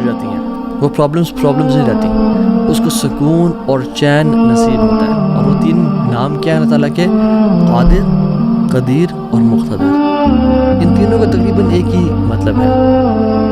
نہیں رہتی ہیں، وہ پرابلمس نہیں رہتی، اس کو سکون اور چین نصیب ہوتا ہے. اور وہ 3 نام کیا ہے اللہ تعالیٰ کے؟ قادر، قدیر اور مقتدر. ان تینوں کا تقریباً ایک ہی مطلب ہے،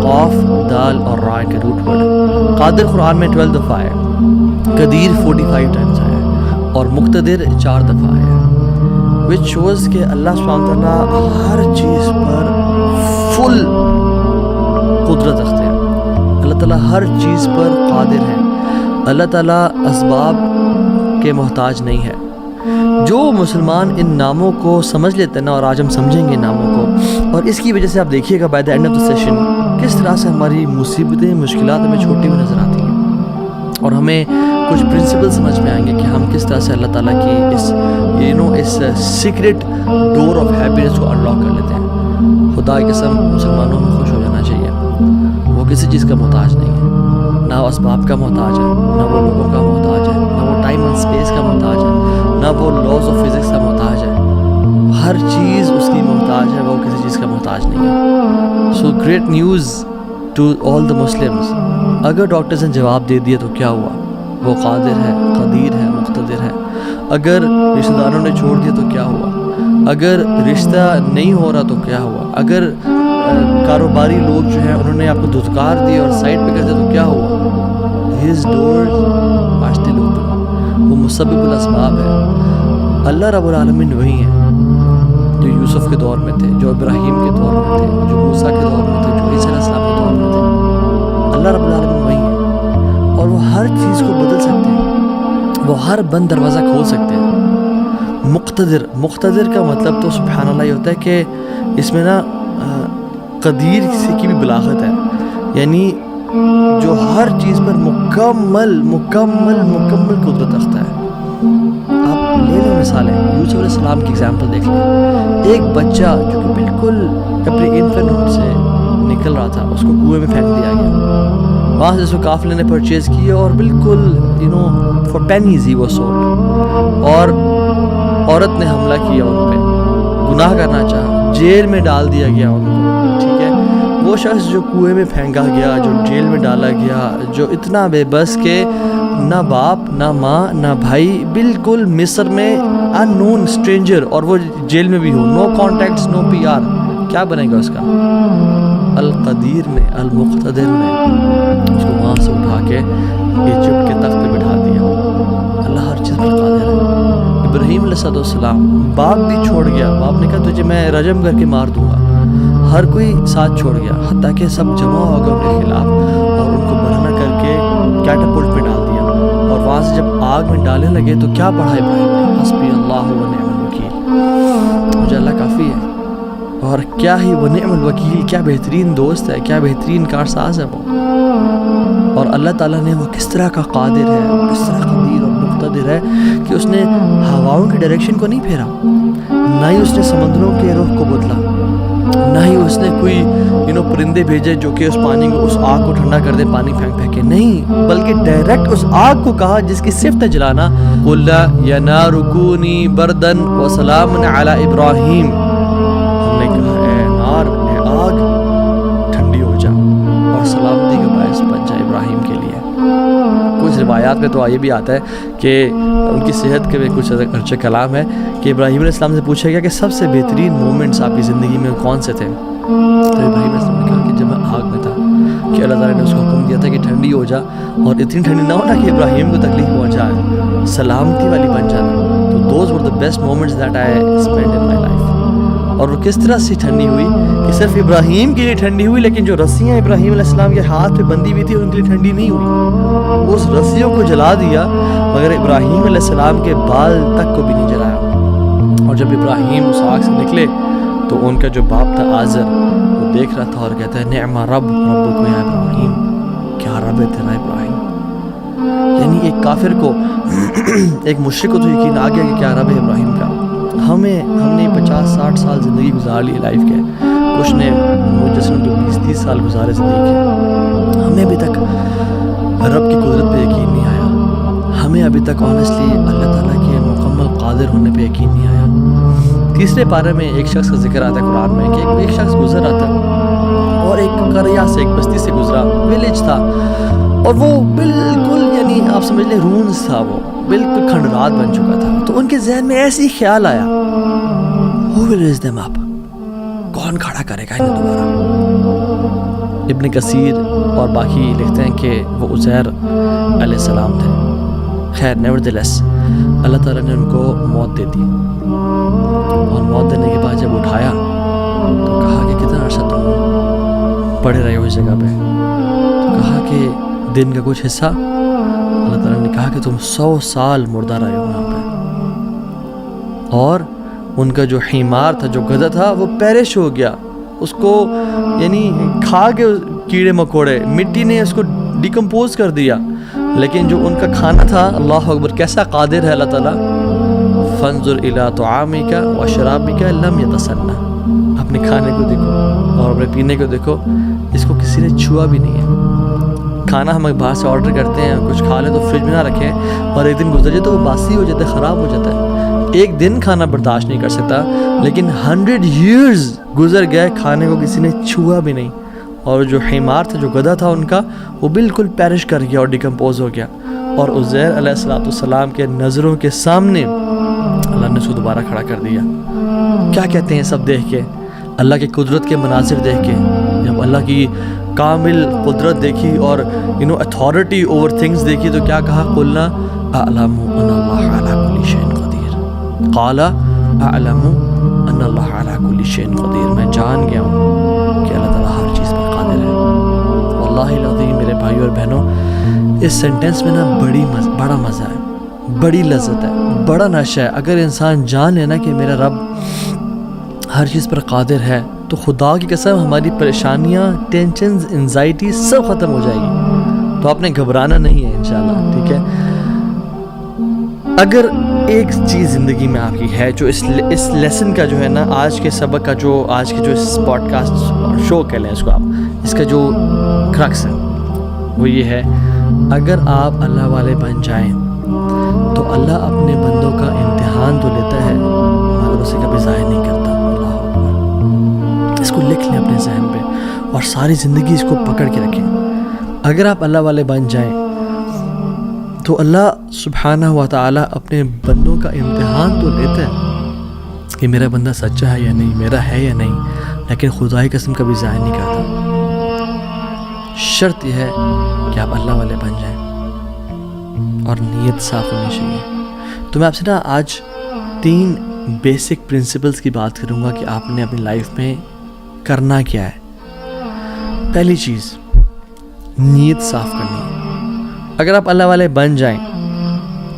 قاف، دال اور را کے روٹ ورڈ ہے. قادر قرآن میں 12 دفعہ ہے، قدیر 45 ٹائمز آیا ہے اور مقتدر 4 دفعہ ہے. which shows کہ اللہ سبحانہ وتعالیٰ ہر چیز پر فل قدرت رکھتے ہیں. اللہ تعالیٰ ہر چیز پر قادر ہے. اللہ تعالیٰ اسباب کے محتاج نہیں ہے. جو مسلمان ان ناموں کو سمجھ لیتے ہیں نا، اور آج ہم سمجھیں گے ناموں کو، اور اس کی وجہ سے آپ دیکھیے گا by the end of the session کس طرح سے ہماری مصیبتیں، مشکلات ہمیں چھوٹی ہوئی نظر آتی ہیں، اور ہمیں کچھ پرنسپل سمجھ میں آئیں گے کہ ہم کس طرح سے اللہ تعالیٰ کی اس سیکرٹ ڈور آف ہیپینس کو انلاک کر لیتے ہیں. خدا کی قسم مسلمانوں میں خوش ہو جانا چاہیے. وہ کسی چیز کا محتاج نہیں ہے، نہ وہ اسباب کا محتاج ہے، نہ وہ لوگوں کا محتاج ہے، نہ وہ ٹائم اینڈ اسپیس کا محتاج ہے، نہ وہ لاز آف فزکس کا محتاج ہے. ہر چیز اس کی محتاج ہے، وہ کسی چیز کا محتاج نہیں ہے. So great news to all the Muslims. اگر ڈاکٹرز نے جواب دے دیا تو کیا ہوا؟ وہ قادر ہے، قدیر ہے، مقتدر ہے. اگر رشتہ داروں نے چھوڑ دیا تو کیا ہوا؟ اگر رشتہ نہیں ہو رہا تو کیا ہوا؟ اگر کاروباری لوگ جو ہیں انہوں نے آپ کو دھتکار دی اور سائڈ پہ کر دیا تو کیا ہوا؟ His doors are still open. وہ مسبب الاسباب ہے. اللہ رب العالمین وہی ہیں جو یوسف کے دور میں تھے، جو ابراہیم کے دور میں تھے، جو موسیٰ کے دور میں تھے، جو عیسیٰ علیہ السلام کے دور میں تھے. اللہ رب العالمین وہی ہیں اور وہ ہر چیز کو بدل سکتے ہیں، وہ ہر بند دروازہ کھول سکتے ہیں. مقتدر کا مطلب تو سبحان اللہ یہ ہوتا ہے کہ اس میں نا قدیر کی بھی بلاغت ہے، یعنی جو ہر چیز پر مکمل قدرت رکھتا ہے. آپ لے لیں مثالیں، یوسف علیہ السلام کی ایگزامپل دیکھ لیں. ایک بچہ جو کہ بالکل اپنے انفینٹ سے نکل رہا تھا، اس کو کنویں میں پھینک دیا گیا. وہاں سے اس کو قافلے نے پرچیز کیا اور بالکل for pennies he was sold. اور عورت نے حملہ کیا ان پہ، گناہ کرنا چاہا، جیل میں ڈال دیا گیا ان کو. ٹھیک ہے، وہ شخص جو کنویں میں پھینکا گیا، جو جیل میں ڈالا گیا، جو اتنا بے بس کہ نہ باپ نہ ماں نہ بھائی، بالکل مصر میں ان نون اسٹرینجر، اور وہ جیل میں بھی ہو، نو کانٹیکٹس، نو پی آر. کیا بنے گا اس کا؟ القدیر نے، المقتدر نے اس کو وہاں سے اٹھا کے ایجپٹ کے تخت پہ بٹھا دیا. اللہ ہر چیز پر قادر ہے. ابراہیم علیہ السلام باپ بھی چھوڑ گیا، باپ نے کہا تجھے میں رجم کر کے مار دوں گا. ہر کوئی ساتھ چھوڑ گیا، حتیٰ کہ سب جمع ہو گئے ان کے خلاف اور ان کو برہنہ کر کے کیٹاپلٹ میں ڈال دیا. اور وہاں سے جب آگ میں ڈالنے لگے تو کیا پڑھا ابراہیم نے؟ حسبی اللہ و نعم الوکیل، مجھے اللہ کافی ہے. اور کیا ہی وہ نعم الوکیل، کیا بہترین دوست ہے، کیا بہترین کارساز ہے وہ. اور اللہ تعالیٰ نے وہ کس طرح کا قادر ہے، وہ کس طرح قدیر اور مقتدر ہے کہ اس نے ہواؤں کی ڈائریکشن کو نہیں پھیرا، نہ ہی اس نے سمندروں کے رخ کو بدلا، نہ ہی اس نے کوئی پرندے بھیجے جو کہ اس پانی کو، اس آگ کو ٹھنڈا کر دے پانی پھینک کے. نہیں، بلکہ ڈائریکٹ اس آگ کو کہا جس کی صفت ہے جلانا، قُلْ يَا نَارُ كُونِي بَرْدًا وَسَلَامًا عَلَىٰ إِبْرَاهِيمَ. ہم نے کہا اے نار، اے آگ ٹھنڈی ہو جا اور سلامتی کا باعث بن جا ابراہیم کے لیے. کچھ روایات میں تو یہ بھی آتا ہے کہ ان کی صحت کے کچھ ارچہ کلام ہے کہ ابراہیم علیہ السلام سے پوچھا گیا کہ سب سے بہترین مومنٹس آپ کی زندگی میں کون سے تھے؟ تو ابراہیم علیہ السلام نے کہا کہ جب میں آگ میں تھا کہ اللہ تعالیٰ نے اس کو حکم دیا تھا کہ ٹھنڈی ہو جا، اور اتنی ٹھنڈی نہ ہونا کہ ابراہیم کو تکلیف پہنچائے، سلامتی والی بن جانا. تو those were the best moments that I spend in my life. اور وہ کس طرح سے ٹھنڈی ہوئی کہ صرف ابراہیم کے لیے ٹھنڈی ہوئی، لیکن جو رسیاں ابراہیم علیہ السلام کے ہاتھ پہ بندھی ہوئی تھی ان کے لیے ٹھنڈی نہیں ہوئی. اس رسیوں کو جلا دیا مگر ابراہیم علیہ السلام کے بال تک کو بھی نہیں جلایا. اور جب ابراہیم اس آگ سے نکلے تو ان کا جو باپ تھا آزر، وہ دیکھ رہا تھا اور کہتا ہے نعم ربک یا ابراہیم، کیا رب ہے تیرا ابراہیم. یعنی ایک کافر کو، ایک مشرک کو تو یقین آ گیا کہ کیا رب ہے ابراہیم کا. ہم نے 50-60 سال زندگی گزار لی لائف کے، کچھ نے مجھے تو 20-30 سال گزارے زندگی کے. ہمیں ابھی تک رب کی قدرت پہ یقین نہیں آیا، ہمیں ابھی تک آنیسٹلی اللہ تعالیٰ کے مکمل قادر ہونے پہ یقین نہیں آیا. تیسرے پارے میں ایک شخص کا ذکر آتا ہے قرآن میں کہ ایک شخص گزر رہا تھا اور ایک قریہ سے، ایک بستی سے گزرا، ویلیج تھا اور وہ بالکل یعنی آپ سمجھ لیں رونز تھا، وہ بالکل کھنڈرات بن چکا تھا. تو ان کے ذہن میں ایسے ہی خیال آیا who will raise them up، کون کھڑا کرے گا انہیں دوبارہ. ابن کثیر اور باقی لکھتے ہیں کہ وہ عزیر علیہ السلام تھے. خیر نیورتھلیس اللہ تعالیٰ نے ان کو موت دے دی، اور موت دینے کے بعد جب اٹھایا تو کہا کہ کتنا عرصہ تم پڑے رہے ہو اس جگہ پہ. تو کہا کہ دن کا کچھ حصہ. اللہ تعالیٰ نے کہا کہ تم 100 سال مردہ رہے ہو یہاں پہ. اور ان کا جو حمار تھا، جو گدھا تھا، وہ پیرش ہو گیا. اس کو یعنی کھا کے کیڑے مکوڑے، مٹی نے اس کو ڈیکمپوز کر دیا. لیکن جو ان کا کھانا تھا، اللہ اکبر کیسا قادر ہے اللہ تعالیٰ. فانظر الی طعامک و شرابک لم یتسنہ، اپنے کھانے کو دیکھو اور اپنے پینے کو دیکھو، اس کو کسی نے چھوا بھی نہیں ہے. کھانا ہم باہر سے آرڈر کرتے ہیں، کچھ کھا لیں تو فریج میں نہ رکھیں، اور ایک دن گزر جائے تو وہ باسی ہو جاتا ہے، خراب ہو جاتا ہے. ایک دن کھانا برداشت نہیں کر سکتا، لیکن 100 years گزر گئے، کھانے کو کسی نے چھوا بھی نہیں. اور جو حمار تھا، جو گدھا تھا ان کا، وہ بالکل پیرش کر گیا اور ڈیکمپوز ہو گیا. اور عزیر علیہ السلام کے نظروں کے سامنے اللہ نے اس کو دوبارہ کھڑا کر دیا. کیا کہتے ہیں سب دیکھ کے، اللہ کی قدرت کے مناظر دیکھ کے، جب اللہ کی کامل قدرت دیکھی اور اتھارٹی اوور تھنگس دیکھی تو کیا کہا؟ قلنا اعلم ان اللہ علی کل شیء قدیر. قال اعلم ان اللہ علی کل شیء قدیر، میں جان گیا ہوں کہ اللہ تعالیٰ ہر چیز پر قادر ہے. واللہ العظیم میرے بھائی اور بہنوں، اس سینٹنس میں نا بڑا مزہ ہے، بڑی لذت ہے، بڑا نشہ ہے. اگر انسان جان لینا کہ میرا رب ہر چیز پر قادر ہے تو خدا کی قسم ہماری پریشانیاں، ٹینشنز، انزائٹی سب ختم ہو جائے گی. تو آپ نے گھبرانا نہیں ہے انشاءاللہ، ٹھیک ہے. اگر ایک چیز زندگی میں آپ کی ہے جو اس لیسن کا جو ہے نا، آج کے سبق کا، جو آج کے جو اس پوڈ کاسٹ شو کہہ لیں اس کو آپ، اس کا جو کرکس ہے وہ یہ ہے، اگر آپ اللہ والے بن جائیں تو اللہ اپنے بندوں کا امتحان تو لیتا ہے مگر اسے کبھی ضائع نہیں کرتا. اللہ اکبر. اس کو لکھ لیں اپنے ذہن پہ اور ساری زندگی اس کو پکڑ کے رکھیں. اگر آپ اللہ والے بن جائیں تو اللہ سبحانہ و تعالیٰ اپنے بندوں کا امتحان تو لیتا ہے کہ میرا بندہ سچا ہے یا نہیں، میرا ہے یا نہیں، لیکن خدا کی قسم کبھی ضائع نہیں کرتا. شرط یہ ہے کہ آپ اللہ والے بن جائیں اور نیت صاف ہونی چاہیے. تو میں آپ سے نا آج 3 بیسک پرنسپلز کی بات کروں گا کہ آپ نے اپنی لائف میں کرنا کیا ہے. پہلی چیز، نیت صاف کرنی ہے. اگر آپ اللہ والے بن جائیں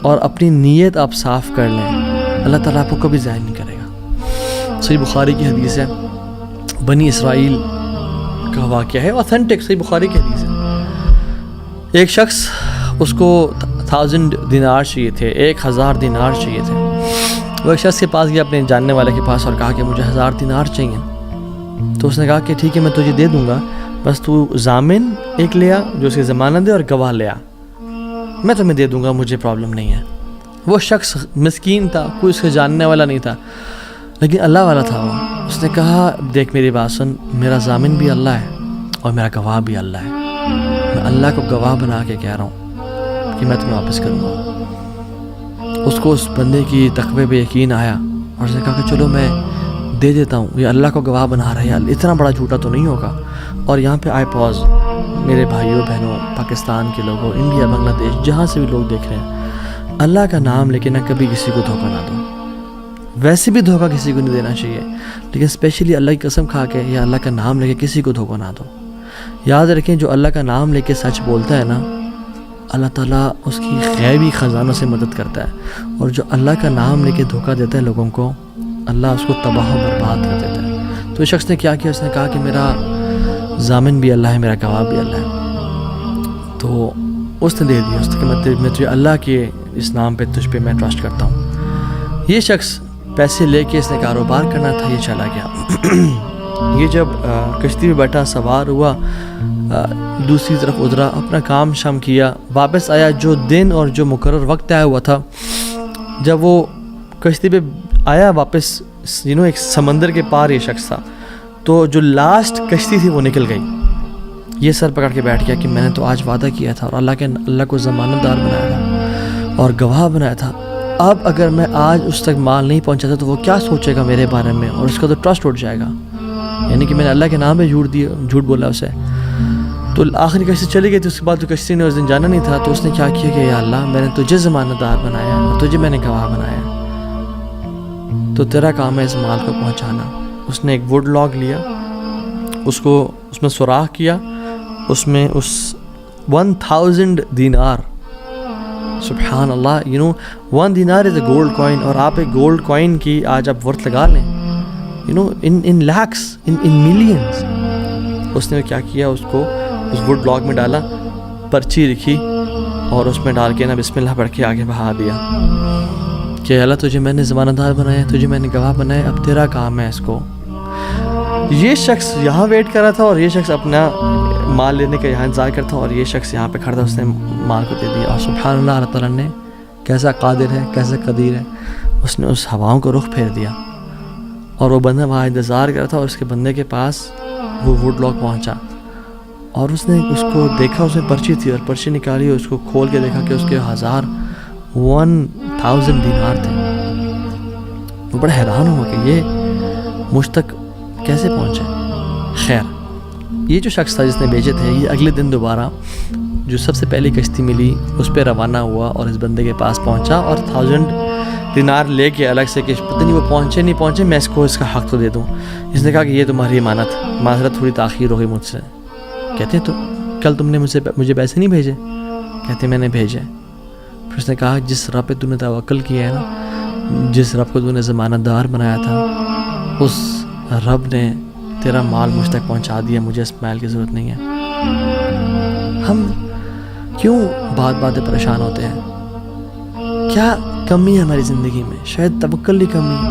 اور اپنی نیت آپ صاف کر لیں، اللہ تعالیٰ آپ کو کبھی ضائع نہیں کرے گا. صحیح بخاری کی حدیث ہے، بنی اسرائیل کا واقعہ ہے، اوتھینٹک صحیح بخاری کی حدیث ہے. ایک شخص، اس کو 1000 دینار چاہیے تھے، 1000 دینار چاہیے تھے. وہ ایک شخص کے پاس گیا اپنے جاننے والے کے پاس اور کہا کہ مجھے 1000 دینار چاہیے. تو اس نے کہا کہ ٹھیک ہے میں تجھے دے دوں گا، بس تو ضامن ایک لے آ جو اس کی ضمانت دے اور گواہ لے آ، میں تمہیں دے دوں گا، مجھے پرابلم نہیں ہے. وہ شخص مسکین تھا، کوئی اس کے جاننے والا نہیں تھا، لیکن اللہ والا تھا وہ. اس نے کہا دیکھ میری بات سن، میرا ضامن بھی اللہ ہے اور میرا گواہ بھی اللہ ہے. میں اللہ کو گواہ بنا کے کہہ رہا ہوں کہ میں تمہیں واپس کروں گا. اس کو اس بندے کی تقوی پہ یقین آیا اور اس نے کہا کہ چلو میں دے دیتا ہوں، یہ اللہ کو گواہ بنا رہا ہے، اتنا بڑا جھوٹا تو نہیں ہوگا. اور یہاں پہ آئی پاز میرے بھائیوں بہنوں، پاکستان کے لوگوں، انڈیا، بنگلہ دیش، جہاں سے بھی لوگ دیکھ رہے ہیں، اللہ کا نام لے کے نہ کبھی کسی کو دھوکہ نہ دو. ویسے بھی دھوکہ کسی کو نہیں دینا چاہیے، لیکن اسپیشلی اللہ کی قسم کھا کے یا اللہ کا نام لے کے کسی کو دھوکہ نہ دو. یاد رکھیں جو اللہ کا نام لے کے سچ بولتا ہے نا، اللہ تعالیٰ اس کی غیبی خزانوں سے مدد کرتا ہے. اور جو اللہ کا نام لے کے دھوکہ دیتا ہے لوگوں کو، اللہ اس کو تباہ و برباد کر دیتا ہے. تو اس شخص نے کیا کیا؟ اس نے کہا کہ میرا ضامن بھی اللہ ہے، میرا گواہ بھی اللہ ہے. تو اس نے دے دیا، اس نے کہ میں تجھے اللہ کے اس نام پہ، تجھ پہ میں ٹرسٹ کرتا ہوں. یہ شخص پیسے لے کے اس نے کاروبار کرنا تھا، یہ چلا گیا. یہ جب کشتی میں بیٹھا، سوار ہوا، دوسری طرف اترا، اپنا کام شام کیا، واپس آیا. جو دن اور جو مقرر وقت آیا ہوا تھا، جب وہ کشتی پہ آیا واپس، ایک سمندر کے پار یہ شخص تھا، تو جو لاسٹ کشتی تھی وہ نکل گئی. یہ سر پکڑ کے بیٹھ گیا کہ میں نے تو آج وعدہ کیا تھا اور اللہ کو ضمانت دار بنایا تھا اور گواہ بنایا تھا، اب اگر میں آج اس تک مال نہیں پہنچاتا تو وہ کیا سوچے گا میرے بارے میں، اور اس کا تو ٹرسٹ اٹھ جائے گا، یعنی کہ میں نے اللہ کے نام پہ جھوٹ بولا اسے۔ تو آخری کشتی چلی گئی تھی، اس کے بعد تو کشتی نے اس دن جانا نہیں تھا، تو اس نے کیا کیا کہ یا اللہ میں نے تجھے ضمانت دار بنایا اور تجھے میں نے گواہ بنایا، تو تیرا کام ہے اس مال کو پہنچانا۔ اس نے ایک ووڈ لاگ لیا، اس میں سوراخ کیا، اس میں 1000 دینار، سبحان اللہ، 1 دینار از اے گولڈ کوائن، اور آپ ایک گولڈ کوائن کی آج آپ ورتھ لگا لیں، ان لیکس، ان ملینز۔ اس نے کیا کیا، اس کو اس ووڈ لاگ میں ڈالا، پرچی لکھی اور اس میں ڈال کے نا بسم اللہ پڑھ کے آگے بہا دیا کہ اللہ تجھے میں نے ضمانت دار بنایا، تجھے میں نے گواہ بنایا، اب تیرا کام ہے اس کو۔ یہ شخص یہاں ویٹ کر رہا تھا اور یہ شخص اپنا مال لینے کا یہاں انتظار کرتا تھا، اور یہ شخص یہاں پہ کھڑا تھا، اس نے مال کو دے دیا۔ اور سبحان اللہ، اللہ تعالیٰ نے کیسا قادر ہے، کیسا قدیر ہے، اس نے اس ہواؤں کو رخ پھیر دیا اور وہ بندہ وہاں انتظار کر رہا تھا، اور اس کے بندے کے پاس وہ ووڈ لاگ پہنچا اور اس نے اس کو دیکھا، اس میں پرچی تھی اور پرچی نکالی، اس کو کھول کے دیکھا کہ اس کے 1000 دینار تھے۔ وہ بڑا حیران ہوا کہ یہ مجھ تک کیسے پہنچے۔ خیر، یہ جو شخص تھا جس نے بیچے تھے، یہ اگلے دن دوبارہ جو سب سے پہلی کشتی ملی اس پہ روانہ ہوا اور اس بندے کے پاس پہنچا اور 1000 دینار لے کے الگ سے کہ پتہ نہیں وہ پہنچے میں اس کو اس کا حق تو دے دوں۔ اس نے کہا کہ یہ تمہاری امانت، معذرت تھوڑی تاخیر ہو گئی مجھ سے۔ کہتے تو کل تم نے مجھے پیسے نہیں بھیجے؟ کہتے میں نے بھیجے۔ پھر اس نے کہا جس رب پہ تم نے توکل کیا ہے نا، جس رب کو تم نے ضمانت دار بنایا تھا، اس رب نے تیرا مال مجھ تک پہنچا دیا، مجھے اس مال کی ضرورت نہیں ہے۔ ہم کیوں بات پریشان ہوتے ہیں؟ کیا کمی ہے ہماری زندگی میں؟ شاید توکل کی کمی ہے۔